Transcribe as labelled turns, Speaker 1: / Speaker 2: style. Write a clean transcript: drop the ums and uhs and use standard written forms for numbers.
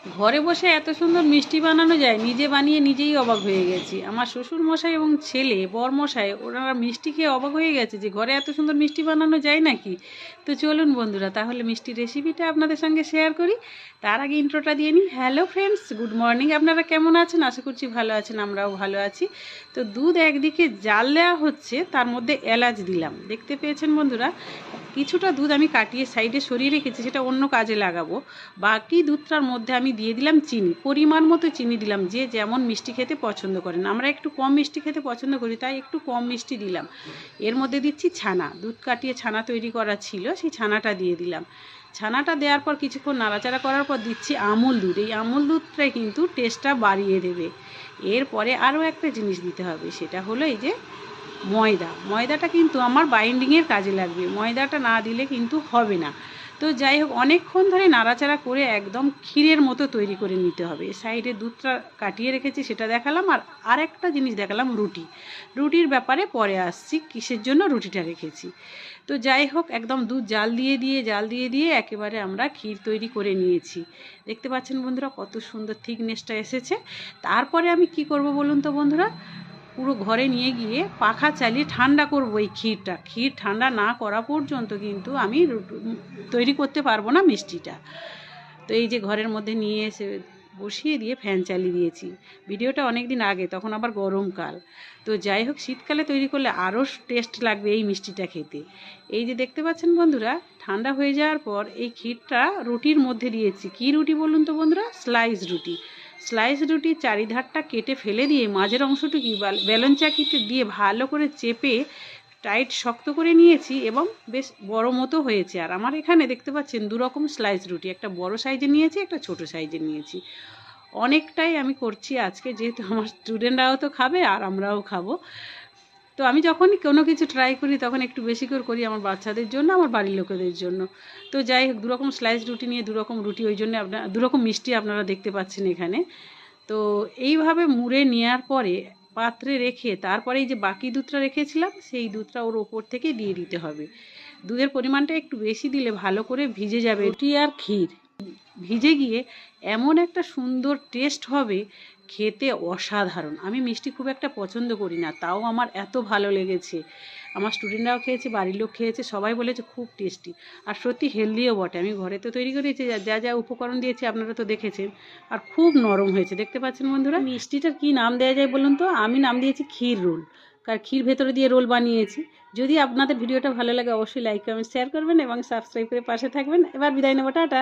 Speaker 1: ঘরে বসে এত সুন্দর মিষ্টি বানানো যায়, নিজে বানিয়ে নিজেই অবাক হয়ে গেছি। আমার শ্বশুর মশাই এবং ছেলে বর মশাই ওনারা মিষ্টি খেয়ে অবাক হয়ে গেছে যে ঘরে এত সুন্দর মিষ্টি বানানো যায় নাকি। তো চলুন বন্ধুরা, তাহলে মিষ্টির রেসিপিটা আপনাদের সঙ্গে শেয়ার করি। তার আগে ইন্ট্রোটা দিয়ে নিই। Hello friends, good morning. আপনারা কেমন আছেন? আশা করছি ভালো আছেন, আমরাও ভালো আছি। তো দুধ একদিকে জাল দেওয়া হচ্ছে, তার মধ্যে এলাচ দিলাম। দেখতে পেয়েছেন বন্ধুরা, কিছুটা দুধ আমি কাটিয়ে সাইডে সরিয়ে রেখেছি, সেটা অন্য কাজে লাগাবো। বাকি দুধটার মধ্যে আমি দিয়ে দিলাম চিনি, পরিমাণ মতো চিনি দিলাম। যে যেমন মিষ্টি খেতে পছন্দ করেন, আমরা একটু কম মিষ্টি খেতে পছন্দ করি, তাই একটু কম মিষ্টি দিলাম। এর মধ্যে দিচ্ছি ছানা, দুধ কাটিয়ে ছানা তৈরি করা ছিল, সেই ছানাটা দিয়ে দিলাম। ছানাটা দেওয়ার পর কিছুক্ষণ নাড়াচাড়া করার পর দিচ্ছি আমুল দুধ। এই আমুল দুধটাই কিন্তু টেস্টটা বাড়িয়ে দেবে। এরপরে আরও একটা জিনিস দিতে হবে, সেটা হলো এই যে ময়দাটা কিন্তু আমার বাইন্ডিংয়ের কাজে লাগবে, ময়দাটা না দিলে কিন্তু হবে না। তো যাই হোক, অনেকক্ষণ ধরে নাড়াচাড়া করে একদম ক্ষীরের মতো তৈরি করে নিতে হবে। সাইডে দুধটা কাটিয়ে রেখেছি, সেটা দেখালাম। আর আরেকটা জিনিস দেখালাম, রুটির ব্যাপারে পরে আসছি, কিসের জন্য রুটিটা রেখেছি। তো যাই হোক, একদম দুধ জাল দিয়ে দিয়ে একেবারে আমরা ক্ষীর তৈরি করে নিয়েছি। দেখতে পাচ্ছেন বন্ধুরা কত সুন্দর থিকনেসটা এসেছে। তারপরে আমি কি করব বলুন তো বন্ধুরা, পুরো ঘরে নিয়ে গিয়ে পাখা চালিয়ে ঠান্ডা করবো এই ক্ষীরটা। ক্ষীর ঠান্ডা না করা পর্যন্ত কিন্তু আমি তৈরি করতে পারবো না মিষ্টিটা। তো এই যে ঘরের মধ্যে নিয়ে এসে বসিয়ে দিয়ে ফ্যান চালিয়ে দিয়েছি। ভিডিওটা অনেক দিন আগে, তখন আবার গরমকাল। তো যাই হোক, শীতকালে তৈরি করলে আরও টেস্ট লাগবে এই মিষ্টিটা খেতে। এই যে দেখতে পাচ্ছেন বন্ধুরা, ঠান্ডা হয়ে যাওয়ার পর এই ক্ষীরটা রুটির মধ্যে দিয়েছি। কী রুটি বলুন তো বন্ধুরা? স্লাইস রুটির চারিধারটা কেটে ফেলে দিয়ে মাঝের অংশটুকু বেলন চাকিতে দিয়ে ভালো করে চেপে টাইট শক্ত করে নিয়েছি এবং বেশ বড় মতো হয়েছে। আর আমার এখানে দেখতে পাচ্ছেন দুরকম স্লাইস রুটি, একটা বড় সাইজে নিয়েছি, একটা ছোট সাইজে নিয়েছি। অনেকটাই আমি করছি আজকে, যেহেতু আমার স্টুডেন্টরাও তো খাবে আর আমরাও খাবো। তো আমি যখনই কোনো কিছু ট্রাই করি তখন একটু বেশি করে করি, আমার বাচ্চাদের জন্য, আমার বাড়ির লোকেদের জন্য। তো যাই হোক, দুরকম স্লাইস রুটি নিয়ে দুরকম রুটি, ওই জন্য দুরকম মিষ্টি আপনারা দেখতে পাচ্ছেন এখানে। তো এইভাবে মুড়ে নেওয়ার পরে পাত্রে রেখে তারপরে এই যে বাকি দুধটা রেখেছিলাম, সেই দুধটা ওর ওপর থেকে দিয়ে দিতে হবে। দুধের পরিমাণটা একটু বেশি দিলে ভালো করে ভিজে যাবে রুটি আর ক্ষীর, ভিজে গিয়ে এমন একটা সুন্দর টেস্ট হবে, খেতে অসাধারণ। আমি মিষ্টি খুব একটা পছন্দ করি না, তাও আমার এত ভালো লেগেছে। আমার স্টুডেন্টরাও খেয়েছে, বাড়ির লোক খেয়েছে, সবাই বলেছে খুব টেস্টি। আর সত্যি হেলদিও বটে। আমি ঘরে তো তৈরি করেছি, যা যা উপকরণ দিয়েছি আপনারা তো দেখেছেন। আর খুব নরম হয়েছে, দেখতে পাচ্ছেন বন্ধুরা। মিষ্টিটার কী নাম দেওয়া যায় বলুন তো? আমি নাম দিয়েছি ক্ষীর রোল, কারণ ক্ষীর ভেতরে দিয়ে রোল বানিয়েছি। যদি আপনাদের ভিডিওটা ভালো লাগে অবশ্যই লাইক কমেন্ট শেয়ার করবেন এবং সাবস্ক্রাইব করে পাশে থাকবেন। এবার বিদায় নেবো, টাটা।